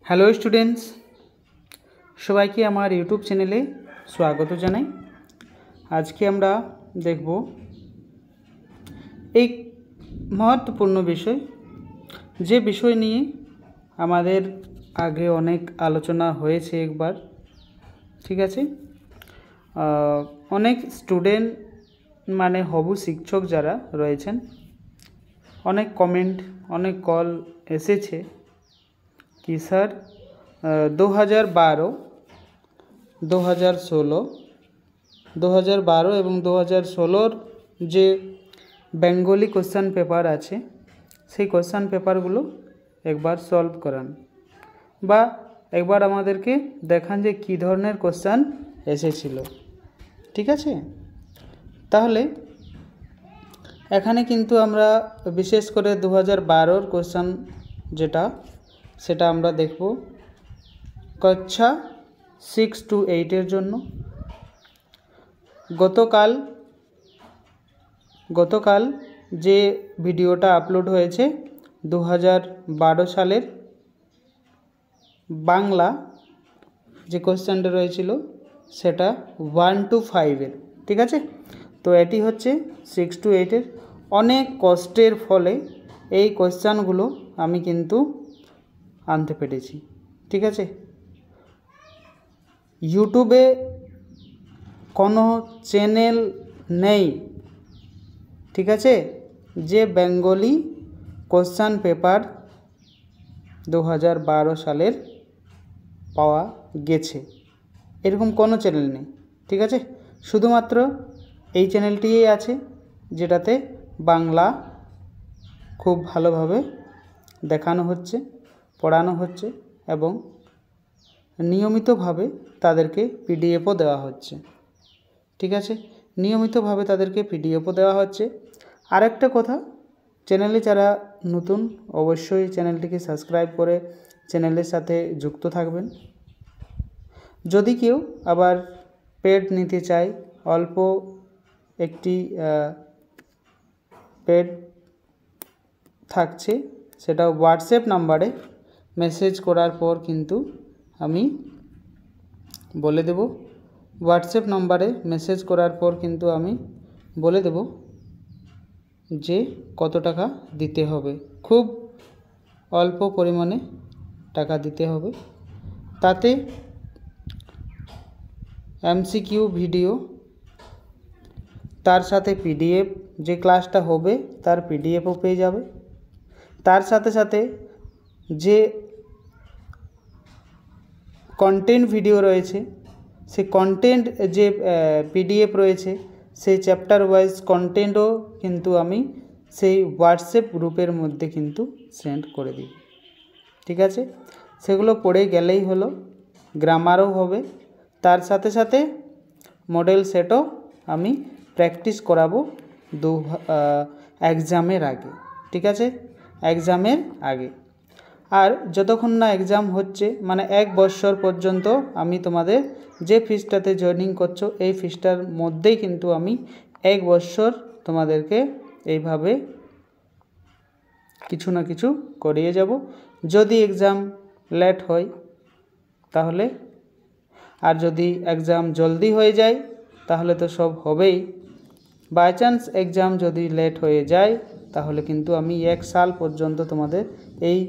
Hello students, সবাইকে আমার YouTube চ্যানেলে স্বাগত জানাই। আজকে আমরা দেখব এক महत्वपूर्ण বিষয়, যে বিষয় নিয়ে আমাদের আগে অনেক আলোচনা হয়েছে একবার। ঠিক আছে, অনেক স্টুডেন্ট মানে হবু শিক্ষক যারা রয়েছেন, অনেক কমেন্ট অনেক কল এসেছে कि सर 2012, 2016, 2012 এবং 2016 যে বেঙ্গলি কোশ্চেন পেপার আছে সেই কোশ্চেন পেপারগুলো একবার সলভ করান বা একবার আমাদেরকে দেখান যে কী ধরনের কোশ্চেন এসেছিল। ঠিক আছে, তাহলে এখানে কিন্তু আমরা বিশেষ করে 2012 কোশ্চেন যেটা সেটা আমরা দেখব কक्षा 6 to 8 এর জন্য। গতকাল যে ভিডিওটা আপলোড হয়েছে 2012 সালের বাংলা যে কোশ্চেনটা রয়েছিল সেটা 1 to 5 এর। ঠিক আছে, তো এটি হচ্ছে 6 to 8 এর। অনেক কষ্টের ফলে এই কোশ্চেনগুলো আমি কিন্তু আনতে পেরেছি। ঠিক আছে, ইউটিউবে কোনো চ্যানেল নেই, ঠিক আছে, যে বেঙ্গলি কোশ্চেন পেপার 2012 সালের পাওয়া গেছে, এরকম কোনো চ্যানেল নেই। ঠিক আছে, শুধুমাত্র এই চ্যানেলটিই আছে যেটাতে বাংলা খুব ভালোভাবে দেখানো হচ্ছে, পড়ানো হচ্ছে এবং নিয়মিতভাবে তাদেরকে পিডিএফও দেওয়া হচ্ছে। ঠিক আছে, নিয়মিতভাবে তাদেরকে পিডিএফও দেওয়া হচ্ছে। আরেকটা কথা, চ্যানেলে যারা নতুন অবশ্যই চ্যানেলটিকে সাবস্ক্রাইব করে চ্যানেলের সাথে যুক্ত থাকবেন। যদি কেউ আবার পেড নিতে চায়, অল্প একটি পেড থাকছে, সেটা হোয়াটসঅ্যাপ নাম্বারে মেসেজ করার পর কিন্তু আমি বলে দেব, হোয়াটসঅ্যাপ নাম্বারে মেসেজ করার পর কিন্তু আমি বলে দেব যে কত টাকা দিতে হবে। খুব অল্প পরিমাণে টাকা দিতে হবে। তাতে এমসিকিউ ভিডিও, তার সাথে পিডিএফ, যে ক্লাসটা হবে তার পিডিএফও পেয়ে যাবে। তার সাথে সাথে যে কন্টেন্ট ভিডিও রয়েছে, সেই কন্টেন্ট যে পিডিএফ রয়েছে, সেই চ্যাপ্টার ওয়াইজ কন্টেন্টও কিন্তু আমি সেই হোয়াটসঅ্যাপ গ্রুপের মধ্যে কিন্তু সেন্ড করে দিই। ঠিক আছে, সেগুলো পড়ে গেলেই হলো, গ্রামারও হবে। তার সাথে সাথে মডেল সেটও আমি প্র্যাকটিস করাবো এক্সামের আগে। ঠিক আছে, এক্সামের আগে। আর যতক্ষণ না এক্সাম হচ্ছে, মানে 1 বছর পর্যন্ত আমি তোমাদের যে ফিসটাতে জয়েনিং করছো এই ফিসটার মধ্যেই কিন্তু আমি 1 বছর তোমাদেরকে এইভাবে কিছু না কিছু করিয়ে যাব। যদি এক্সাম লেট হয় তাহলে, আর যদি এক্সাম জলদি হয়ে যায় তাহলে তো সব হবেই। বাই চান্স এক্সাম যদি লেট হয়ে যায় তাহলে কিন্তু আমি 1 সাল পর্যন্ত তোমাদের এই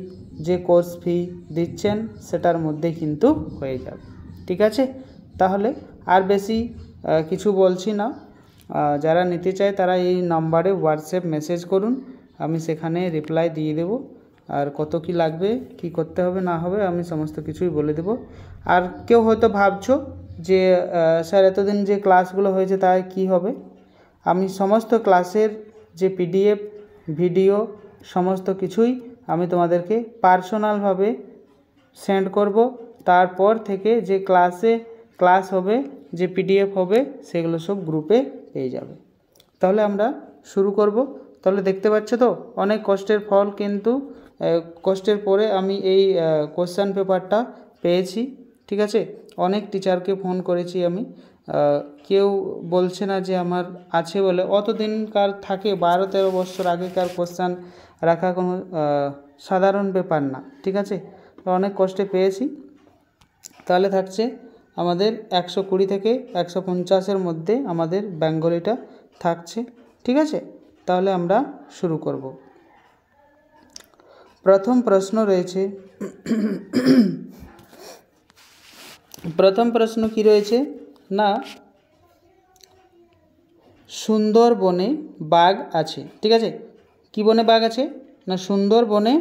যে কোর্স ফি দিচ্ছেন সেটার মধ্যেই কিন্তু হয়ে যাবে। ঠিক আছে, তাহলে আর বেশি কিছু বলছি না। যারা নিতে চায় তারা এই নাম্বারে হোয়াটসঅ্যাপ মেসেজ করুন, আমি সেখানে রিপ্লাই দিয়ে দেব। আর কত কি লাগবে, কি করতে হবে না হবে আমি সমস্ত কিছুই বলে দেব। আর কেউ হয়তো ভাবছো যে স্যার এতদিন যে ক্লাসগুলো হয়েছে তাই কি হবে, আমি সমস্ত ক্লাসের যে পিডিএফ ভিডিও সমস্ত কিছুই আমি তোমাদেরকে পার্সোনালভাবে সেন্ড করব। তারপর থেকে যে ক্লাস হবে, যে পিডিএফ হবে, সেগুলো সব গ্রুপে পেয়ে যাবে। তাহলে আমরা শুরু করব। তাহলে দেখতে পাচ্ছ তো অনেক কষ্টের ফল, কিন্তু কষ্টের পরে আমি এই কোশ্চেন পেপারটা পেয়েছি। ঠিক আছে, অনেক টিচারকে ফোন করেছি আমি, কেউ বলছে না যে আমার আছে বলে। অত দিনকার থাকে, 12-13 বছর আগেকার কোশ্চেন রাখা কোনো সাধারণ ব্যাপার না। ঠিক আছে, অনেক কষ্টে পেয়েছি। তাহলে থাকছে আমাদের 120 থেকে 150-এর মধ্যে আমাদের বেঙ্গলিটা থাকছে। ঠিক আছে, তাহলে আমরা শুরু করব। প্রথম প্রশ্ন রয়েছে প্রথম প্রশ্ন কি রয়েছে না, সুন্দরবনে বাঘ আছে। ঠিক আছে, কি বনে বাঘ আছে না, সুন্দরবনে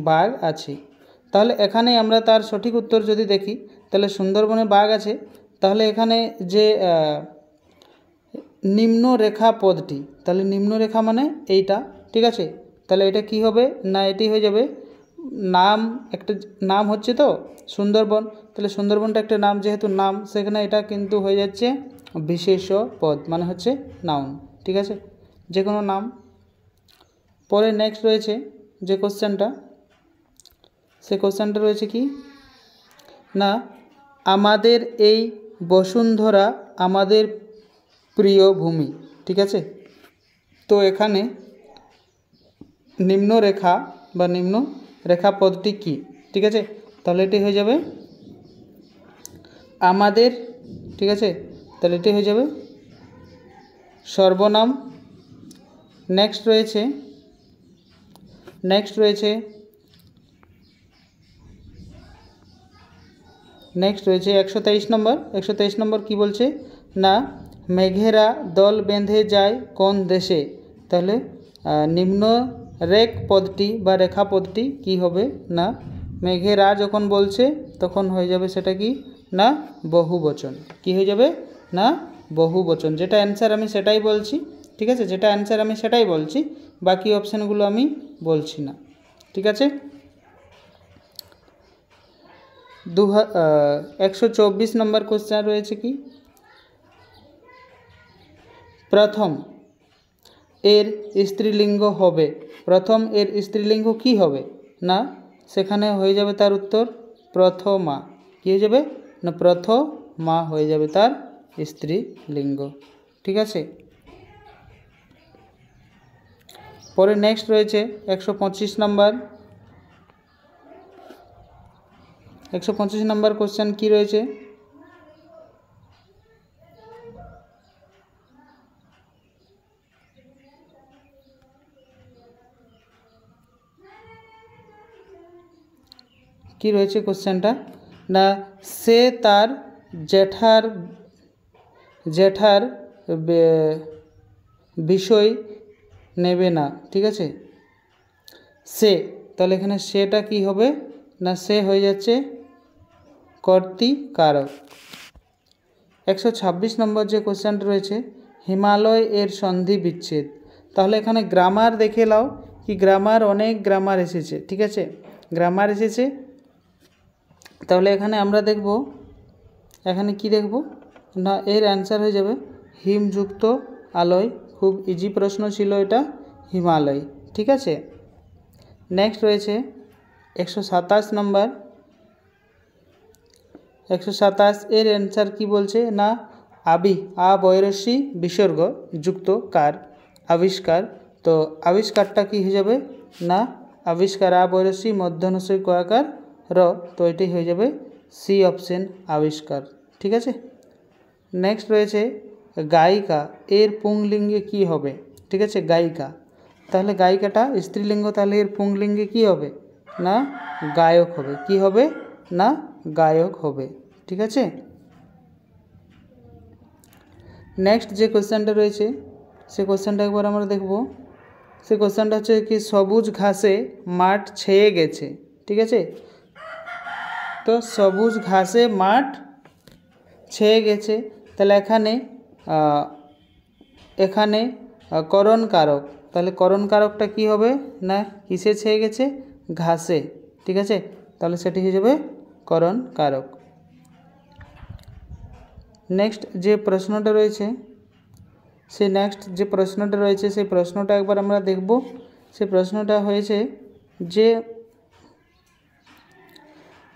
বাঘ আছে। তাহলে এখানে আমরা তার সঠিক উত্তর যদি দেখি, তাহলে সুন্দরবনে বাঘ আছে, তাহলে এখানে যে নিম্নরেখা পদটি, তাহলে নিম্নরেখা মানে এইটা। ঠিক আছে, তাহলে এটা কি হবে না, এটি হয়ে যাবে নাম, একটা নাম হচ্ছে তো সুন্দরবন, তাহলে সুন্দরবনটা একটা নাম, যেহেতু নাম সেখানে এটা কিন্তু হয়ে যাচ্ছে বিশেষ্য পদ, মানে হচ্ছে নাউন। ঠিক আছে, যে কোনো নাম। পরে নেক্সট রয়েছে যে কোশ্চেনটা, সে কোশ্চেনটা রয়েছে কি না, আমাদের এই বসুন্ধরা আমাদের প্রিয় ভূমি। ঠিক আছে, তো এখানে নিম্নরেখা বা নিম্ন রেখা পদটি কি? ঠিক আছে, তাহলে এটি হয়ে যাবে আমাদের। ঠিক আছে, তাহলে এটি হয়ে যাবে সর্বনাম। নেক্সট রয়েছে 123 নম্বর। 123 নম্বর কি বলছে না, মেঘেরা দল বেঁধে যায় কোন দেশে। তাহলে নিম্ন রেখ পদটি বা রেখা পদটি কি হবে না, মেঘেরা যখন বলছে তখন হয়ে যাবে সেটা কি না, বহুবচন। কি হয়ে যাবে না, বহুবচন। যেটা অ্যান্সার আমি সেটাই বলছি। ঠিক আছে, যেটা অ্যান্সার আমি সেটাই বলছি, বাকি অপশানগুলো আমি বলছি না। ঠিক আছে, 124 নম্বর কোশ্চেন রয়েছে কি, প্রথম এর স্ত্রীলিঙ্গ হবে। প্রথম এর স্ত্রীলিঙ্গ কি হবে না, সেখানে হয়ে যাবে তার উত্তর প্রথমা। কি হয়ে যাবে না, প্রথমা হয়ে যাবে তার স্ত্রীলিঙ্গ। ঠিক আছে, পরে নেক্সট রয়েছে 125 নম্বর। 125 নম্বর কোশ্চেন কি রয়েছে, কি রয়েছে কোশ্চেনটা না, সে তার জেঠার বিষয় নেবে না। ঠিক আছে, সে, তাহলে এখানে সেটা কি হবে না, সে হয়ে যাচ্ছে কর্তৃকারক। 126 নম্বর যে কোশ্চেনটা রয়েছে, হিমালয় এর সন্ধি বিচ্ছেদ। তাহলে এখানে গ্রামার দেখে নাও, কি গ্রামার, অনেক গ্রামার এসেছে। ঠিক আছে, গ্রামার এসেছে, তাহলে এখানে আমরা দেখব, এখানে কি দেখব না, এর অ্যান্সার হয়ে যাবে হিমযুক্ত আলয়। খুব ইজি প্রশ্ন ছিল এটা, হিমালয়। ঠিক আছে, নেক্সট রয়েছে 127 নম্বর। 127 এর অ্যান্সার কি বলছে না, বৈরসী বিসর্গ যুক্ত কার, আবিষ্কার। তো আবিষ্কারটা কি হয়ে যাবে না, আবিষ্কার বৈরসী মধ্যনস্যই কয়াকার র, তো এটি হয়ে যাবে সি অপশন, আবিষ্কার। ঠিক আছে, নেক্সট রয়েছে গায়িকা এর পুংলিঙ্গে কি হবে। ঠিক আছে, গায়িকা, তাহলে গায়িকাটা স্ত্রীলিঙ্গ, তাহলে এর পুংলিঙ্গে কি হবে না, গায়ক হবে। কি হবে না, গায়ক হবে। ঠিক আছে, নেক্সট যে কোশ্চেনটা রয়েছে সে কোশ্চেনটা একবার আমরা দেখব। সে কোশ্চেনটা হচ্ছে কি, সবুজ ঘাসে মাঠ ছেয়ে গেছে। ঠিক আছে, তো সবুজ ঘাসে মাঠ ছেয়ে গেছে, তাহলে এখানে করণ কারক, তাহলে করণ কারকটা কি হবে না, কিসে ছেয়ে গেছে, ঘাসে। ঠিক আছে, তাহলে সেটি হয়ে যাবে করণ কারক। নেক্সট যে প্রশ্নটা রয়েছে সেই প্রশ্নটা একবার আমরা দেখব। সেই প্রশ্নটা হয়েছে যে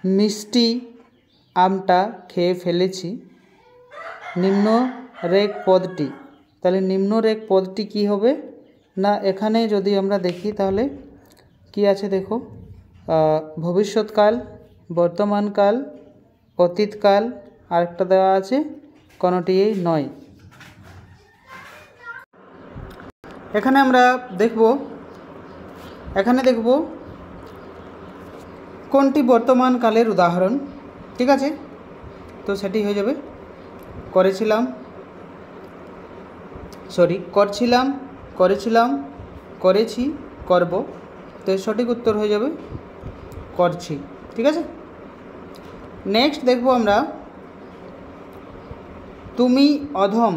মিষ্টি আমটা খেয়ে ফেলেছি, নিম্ন রেখ পদটি। তাহলে নিম্ন রেখ পদটি কি হবে না, এখানে যদি আমরা দেখি তাহলে কি আছে দেখো, ভবিষ্যৎকাল, বর্তমানকাল, অতীতকাল, আরেকটা দেওয়া আছে কোনোটি নয়। এখানে আমরা দেখব কোনটি বর্তমান কালের উদাহরণ। ঠিক আছে, তো সেটি হয়ে যাবে করছিলাম, করেছি, করব। তো সঠিক উত্তর হয়ে যাবে করছি। ঠিক আছে, নেক্সট দেখব আমরা তুমি অধম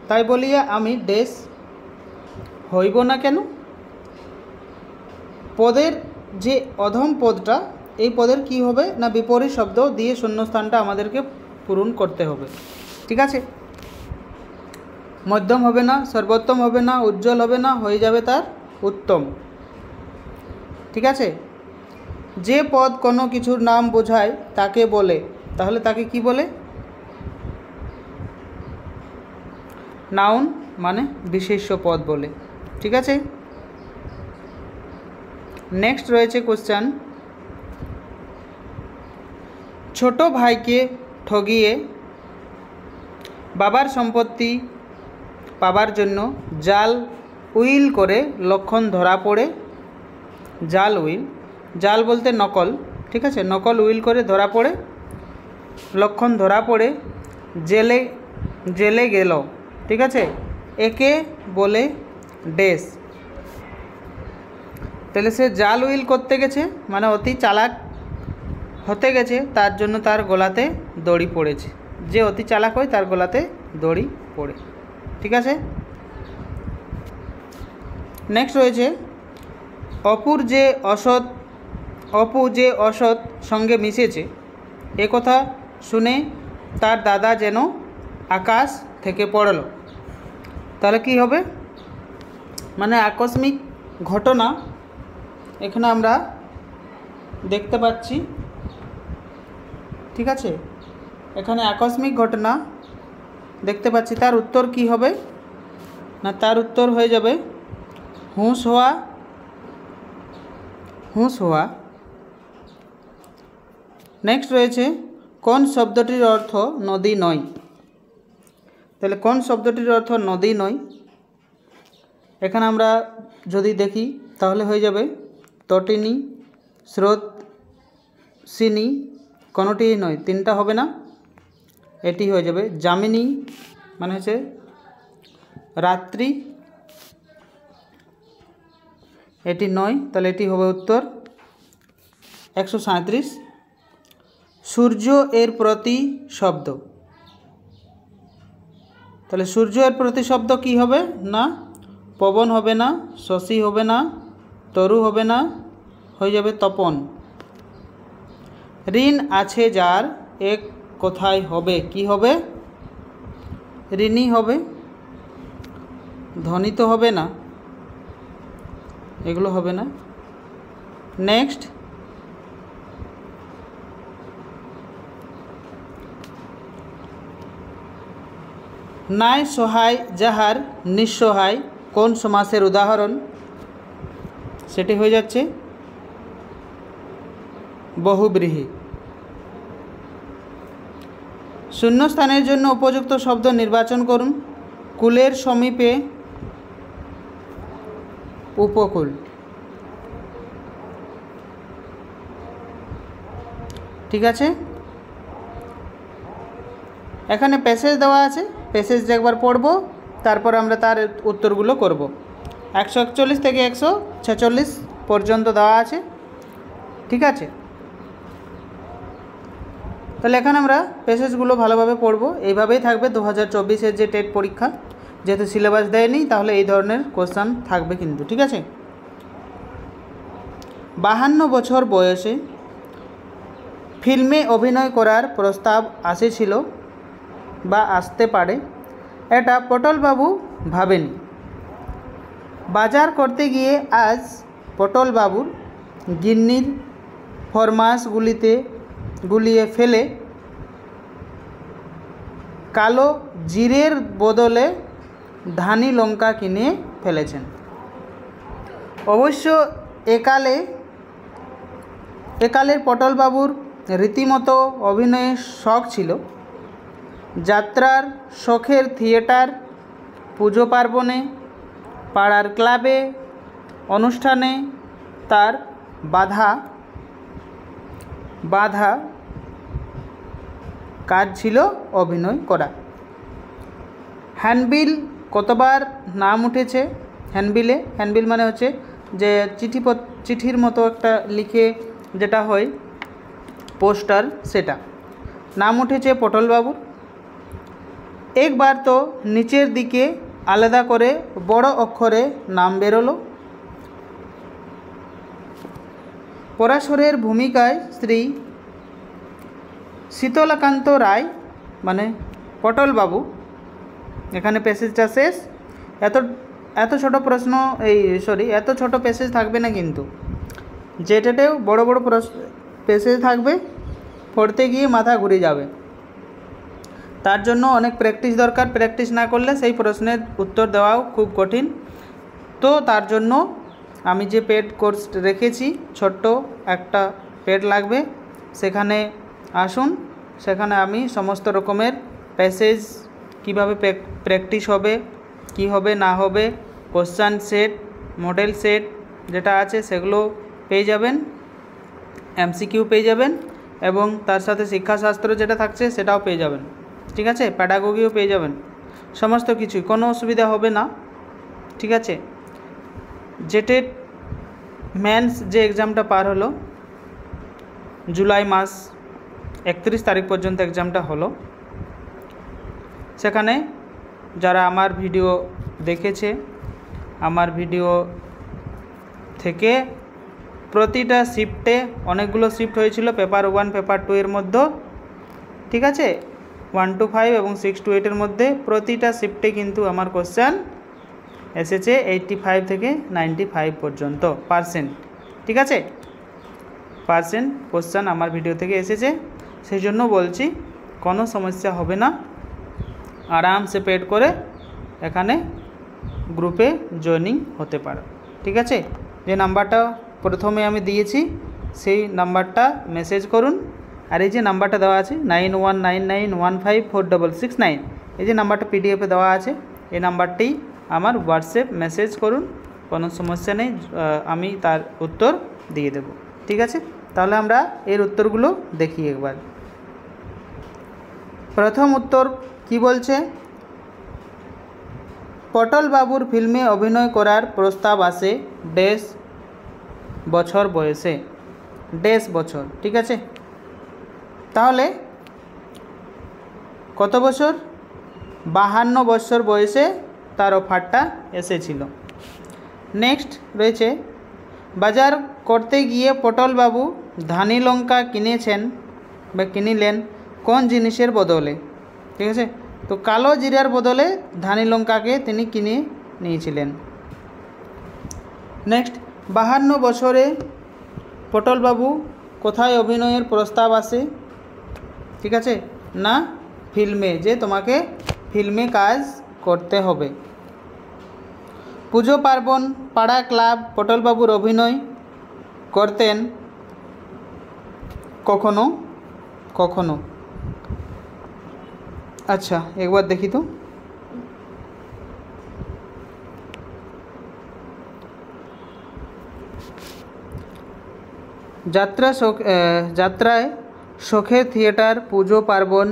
তাই বলিয়া আমি ড্যাশ হইব না কেন। পদের যে অধম পদটা, এই পদের কি হবে না বিপরীত শব্দ দিয়ে শূন্যস্থানটা আমাদেরকে পূরণ করতে হবে। ঠিক আছে, মধ্যম হবে না, সর্বোত্তম হবে না, উজ্জ্বল হবে না, হয়ে যাবে তার উত্তম। ঠিক আছে, যে পদ কোনো কিছুর নাম বোঝায় তাকে বলে, তাহলে তাকে কি বলে? নাউন মানে বিশেষ্য পদ বলে। ঠিক আছে, নেক্সট রয়েছে কোশ্চেন, ছোট ভাইকে ঠগিয়ে বাবার সম্পত্তি পাবার জন্য জাল উইল করে লক্ষণ ধরা পড়ে। জাল বলতে নকল। ঠিক আছে, নকল উইল করে ধরা পড়ে, লক্ষণ ধরা পড়ে জেলে গেল। ঠিক আছে, একে বলে ড্যাশ। তাহলে সে জাল উইল করতে গেছে মানে অতি চালাক হতে গেছে, তার জন্য তার গলাতে দড়ি পড়েছে। যে অতি চালাক হয় তার গলাতে দড়ি পড়ে। ঠিক আছে, নেক্সট রয়েছে অপু যে অসৎ সঙ্গে মিশেছে এ কথা শুনে তার দাদা যেন আকাশ থেকে পড়ল। তাহলে কি হবে? মানে আকস্মিক ঘটনা এখানে আমরা দেখতে পাচ্ছি। ঠিক আছে, এখানে আকস্মিক ঘটনা দেখতে পাচ্ছি। তার উত্তর কি হবে না, তার উত্তর হয়ে যাবে হুঁশ হওয়া। নেক্সট রয়েছে কোন শব্দটির অর্থ নদী নয়। তাহলে কোন শব্দটির অর্থ নদী নয়, এখানে আমরা যদি দেখি তাহলে হয়ে যাবে তটিনী, স্রোতসিনী, কোনোটি নয়, তিনটা হবে না, এটি হয়ে যাবে যামিনী মানে হচ্ছে রাত্রি, এটি নয়, তাহলে এটি হবে উত্তর 137। সূর্য এর প্রতি শব্দ, তাহলে সূর্য এর প্রতি শব্দ কি হবে না পবন হবে না, শশী হবে না, তরু হবে না, হয়ে যাবে তপন। ঋণ আছে যার এক কোথায় হবে, কি হবে? ঋণী হবে, ধ্বনিত হবে না, এগুলো হবে না। নেক্সট নাই সহায় যাহার নিঃসহায় কোন সমাসের উদাহরণ? সেটি হয়ে যাচ্ছে বহুব্রীহি। শূন্যস্থানের জন্য উপযুক্ত শব্দ নির্বাচন করুন। কুলের সমীপে উপকূল। ঠিক আছে, এখানে প্যাসেজ দেওয়া আছে, প্যাসেজ একবার পড়ব, তারপর আমরা তার উত্তরগুলো করব। 141 থেকে 146 পর্যন্ত দেওয়া আছে। ঠিক আছে, তাহলে এখানে আমরা প্যাসেজগুলো ভালোভাবে পড়ব। এইভাবেই থাকবে 2024-এর যে টেট পরীক্ষা, যেহেতু সিলেবাস দেয়নি তাহলে এই ধরনের কোশ্চেন থাকবে কিন্তু। ঠিক আছে, 52 বছর বয়সে ফিল্মে অভিনয় করার প্রস্তাব আসেছিল বা আসতে পারে, এটা পটলবাবু ভাবেনি। বাজার করতে গিয়ে আজ পটলবাবুর গিন্নির ফরমাসগুলিতে গুলিয়ে ফেলে কালো জিরের বদলে ধানি লঙ্কা কিনে ফেলেছেন। অবশ্য একালে একালের পটলবাবুর রীতিমতো অভিনয়ের শখ ছিল। যাত্রার শখের থিয়েটার, পুজো পার্বণে, পাড়ার ক্লাবে, অনুষ্ঠানে তার বাধা কাজ ছিল অভিনয় করা। হ্যান্ডবিল কতবার নাম উঠেছে? হ্যান্ডবিল মানে হচ্ছে যে চিঠির মতো একটা লিখে যেটা হয় পোস্টার, সেটা নাম উঠেছে পটলবাবুর। একবার তো নিচের দিকে আলাদা করে বড় অক্ষরে নাম বেরোলো। পরাশরের ভূমিকায় শ্রী শীতলাকান্ত রায় মানে পটলবাবু। এখানে প্যাসেজটা শেষ। এত ছোট প্রশ্ন এত ছোট প্যাসেজ থাকবে না, কিন্তু যেটাতেও বড় বড় প্যাসেজ থাকবে, পড়তে গিয়ে মাথা ঘুরে যাবে। তার জন্য অনেক প্র্যাকটিস দরকার। প্র্যাকটিস না করলে সেই প্রশ্নের উত্তর দেওয়াও খুব কঠিন। তো তার জন্য আমি যে পেড কোর্স রেখেছি, ছোট্ট একটা পেড লাগবে, সেখানে আসুন। সেখানে আমি সমস্ত রকমের প্যাসেজ কিভাবে প্র্যাকটিস হবে, কি হবে না হবে, কোশ্চেন সেট, মডেল সেট যেটা আছে সেগুলো পেয়ে যাবেন, এমসিকিউ পেয়ে যাবেন, এবং তার সাথে শিক্ষাশাস্ত্র যেটা থাকছে সেটাও পেয়ে যাবেন। ঠিক আছে, প্যাডাগোগিও পেয়ে যাবেন, সমস্ত কিছুই, কোনো অসুবিধা হবে না। ঠিক আছে, জেটেড মেন্স যে এক্সামটা পার হলো, জুলাই মাস 31 তারিখ পর্যন্ত এক্সামটা হলো, সেখানে যারা আমার ভিডিও দেখেছে, আমার ভিডিও থেকে প্রতিটা শিফটে অনেকগুলো শিফট হয়েছিল, পেপার 1 পেপার 2 এর মধ্যে। ঠিক আছে, 1 to 5 এবং 6 to 8 এর মধ্যে প্রতিটা শিফটে কিন্তু আমার কোশ্চেন এসেছে 85 থেকে 95 পর্যন্ত %। ঠিক আছে, % কোশ্চেন আমার ভিডিও থেকে এসেছে। সেই জন্য বলছি কোনো সমস্যা হবে না, আরামসে পেড করে এখানে গ্রুপে জয়েনিং হতে পারো। ঠিক আছে, যে নাম্বারটা প্রথমে আমি দিয়েছি সেই নাম্বারটা মেসেজ করুন। আর এই যে নাম্বারটা দেওয়া আছে 9199154669, এই যে নাম্বারটা পিডিএফে দেওয়া আছে, এই নাম্বারটি আমার হোয়াটসঅ্যাপ মেসেজ করুন, কোনো সমস্যা নেই, আমি তার উত্তর দিয়ে দেব। ঠিক আছে, তাহলে আমরা এর উত্তরগুলো দেখি একবার। প্রথম উত্তর কি বলছে? পটলবাবুর ফিল্মে অভিনয় করার প্রস্তাব আসে ড্যাশ বছর বয়সে, ড্যাশ বছর। ঠিক আছে, তাহলে কত বছর? 52 বছর বয়সে তার অফারটা এসেছিল। নেক্সট রয়েছে, বাজার করতে গিয়ে পটলবাবু ধানি লঙ্কা কিনিলেন কোন জিনিসের বদলে? ঠিক আছে, তো কালো জিরার বদলে ধানি লঙ্কাকে তিনি কিনে নিয়েছিলেন। নেক্সট, 52 বছরে পটলবাবু কোথায় অভিনয়ের প্রস্তাব আসে? ঠিক আছে, না ফিল্মে, যে তোমাকে ফিল্মে কাজ করতে হবে। পুজো পার্বণ, পাড়া ক্লাব পটলবাবুর অভিনয় করতেন কখনো কখনো। আচ্ছা, একবার দেখি তো। যাত্রায় শখের থিয়েটার, পুজো পার্বণ,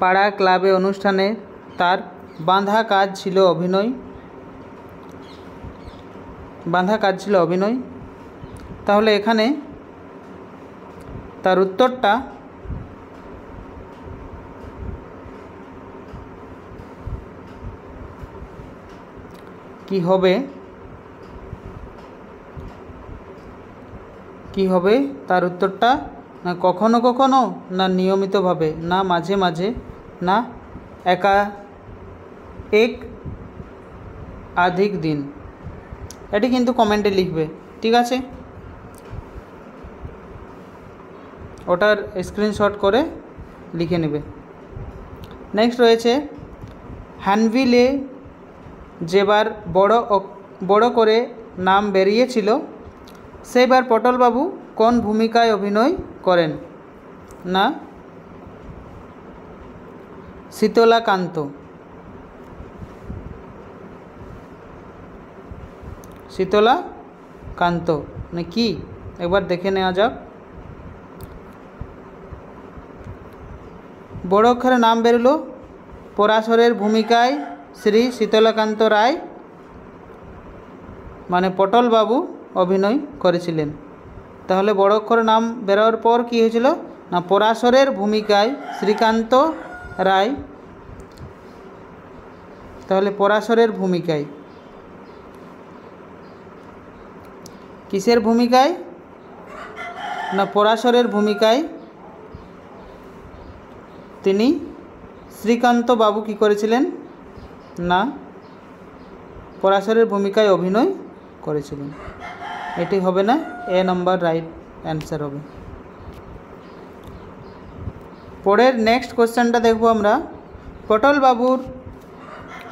পাড়া ক্লাবে অনুষ্ঠানে তার বাঁধা কাজ ছিল অভিনয়। তাহলে এখানে তার উত্তরটা কি হবে? তার উত্তরটা না কখনো কখনো, না নিয়মিতভাবে, না মাঝে মাঝে, না একাধিক দিন। এটি কিন্তু কমেন্টে লিখবে। ঠিক আছে, ওটার স্ক্রিনশট করে লিখে নেবে। নেক্সট রয়েছে, হ্যান্ডবিলে যেবার বড় করে নাম বেরিয়েছিল সেইবার পটলবাবু কোন ভূমিকায় অভিনয় করেন? না শীতলাকান্ত। শীতলাকান্ত মানে কি একবার দেখে নেওয়া যাক। বড় অক্ষরে নাম বেরোলো। পরাশরের ভূমিকায় শ্রী শীতলাকান্ত রায় মানে পটল বাবু অভিনয় করেছিলেন। তাহলে বড় অক্ষরে নাম বেরোর পর কি হয়েছিল না পরাশরের ভূমিকায় শ্রীকান্ত রায়। তাহলে পরাশরের ভূমিকায় কিসের ভূমিকায় না পরাশরের ভূমিকায় তিনি শ্রীকান্ত বাবু কি করেছিলেন না পরাশরের ভূমিকায় অভিনয় করেছিলেন। এটি হবে না, এ নম্বর রাইট অ্যান্সার হবে। পরের নেক্সট কোশ্চেনটা দেখব আমরা। পটল বাবুর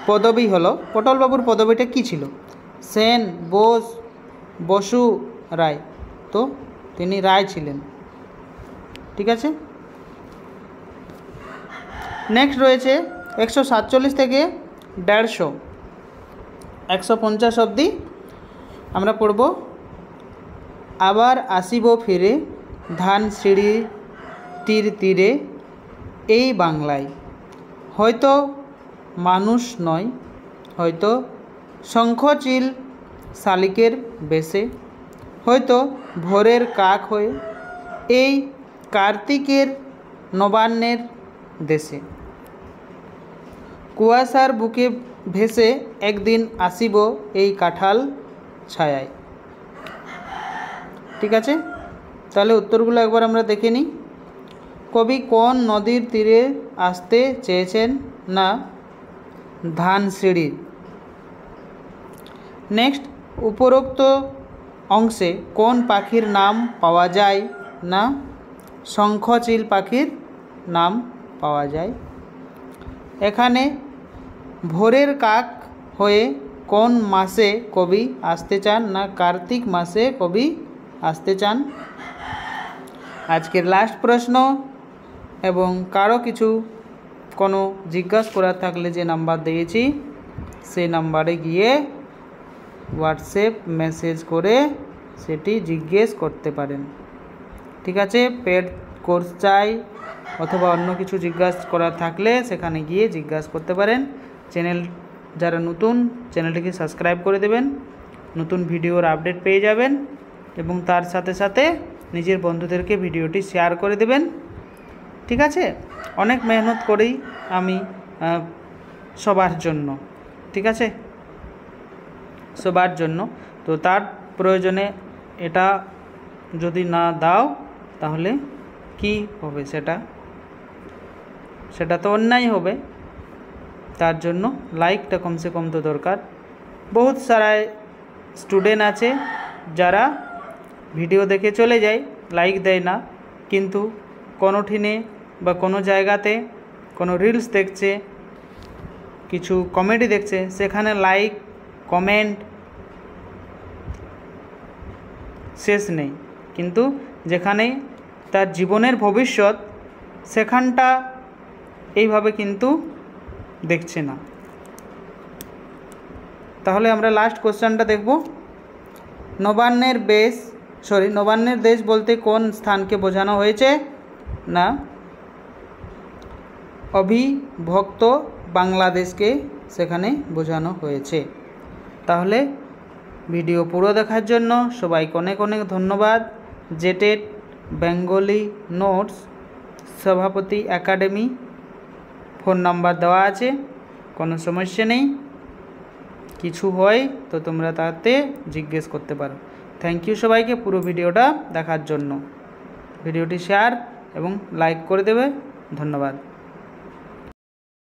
পদবী হলো, পটল বাবুর পদবীটা কি ছিল? সেন, বোস, বসু, রায়। তো তিনি রায় ছিলেন। ঠিক আছে। নেক্সট রয়েছে 147 থেকে 150, 150 অবধি আমরা পড়ব। আবার আসিব ফিরে ধানসিঁড়িটির তীরে এই বাংলায়, হয়তো মানুষ নয়, হয়তো শঙ্খচিল শালিকের বেশে, হয়তো ভোরের কাক হয়ে এই কার্তিকের নবান্নের দেশে, কুয়াশার বুকে ভেসে একদিন আসিব এই কাঁঠাল ছায়ায়। ঠিক আছে। তাহলে উত্তরগুলো একবার আমরা দেখে নিই। কবি কোন নদীর তীরে আসতে চেয়েছেন? না ধানসিঁড়ির। নেক্সট, উপরোক্ত অংশে কোন পাখির নাম পাওয়া যায়? না শঙ্খচিল পাখির নাম পাওয়া যায়। এখানে ভোরের কাক হয়ে কোন মাসে কবি আসতে চান? না কার্তিক মাসে কবি আসতে চান। আজকের লাস্ট প্রশ্ন, এবং কারো কিছু কোনো জিজ্ঞাসা করার থাকলে যে নাম্বার দিয়েছি সেই নাম্বারে গিয়ে হোয়াটসঅ্যাপ মেসেজ করে সেটি জিজ্ঞেস করতে পারেন। ঠিক আছে। পেড কোর্স চাই অথবা অন্য কিছু জিজ্ঞাসা করার থাকলে সেখানে গিয়ে জিজ্ঞাসা করতে পারেন। চ্যানেল যারা নতুন, চ্যানেলটিকে সাবস্ক্রাইব করে দেবেন, নতুন ভিডিওর আপডেট পেয়ে যাবেন, এবং তার সাথে সাথে নিজের বন্ধুদেরকে ভিডিওটি শেয়ার করে দেবেন। ঠিক আছে। অনেক মেহনত করেই আমি সবার জন্য, ঠিক আছে, সবার জন্য। তো তার প্রয়োজনে এটা যদি না দাও তাহলে কি হবে? সেটা তো অন্যায় হবে। তার জন্য লাইকটা কমসে কম তো দরকার। বহুত সারা স্টুডেন্ট আছে যারা ভিডিও দেখে চলে যায়, লাইক দেয় না, কিন্তু কোনোঠিনে বা কোনো জায়গাতে কোনো রিলস দেখছে, কিছু কমেডি দেখছে, সেখানে লাইক কমেন্ট শেষ নেই। কিন্তু যেখানে তার জীবনের ভবিষ্যৎ, সেখানটা এইভাবে কিন্তু দেখছে না। তাহলে আমরা লাস্ট কোশ্চেনটা দেখব। নবান্নের দেশ বলতে কোন স্থানকে বোঝানো হয়েছে? না অবিভক্ত বাংলাদেশকে সেখানে বোঝানো হয়েছে। তাহলে ভিডিও পুরো দেখার জন্য সবাইকে অনেক অনেক ধন্যবাদ। জেটেড বেঙ্গলি নোটস সভাপতি একাডেমি, ফোন নাম্বার দেওয়া আছে, কোনো সমস্যা নেই। কিছু হয় তো তোমরা তাতে জিজ্ঞেস করতে পারো। থ্যাংক ইউ সবাইকে পুরো ভিডিওটা দেখার জন্য। ভিডিওটি শেয়ার এবং লাইক করে দেবে। ধন্যবাদ।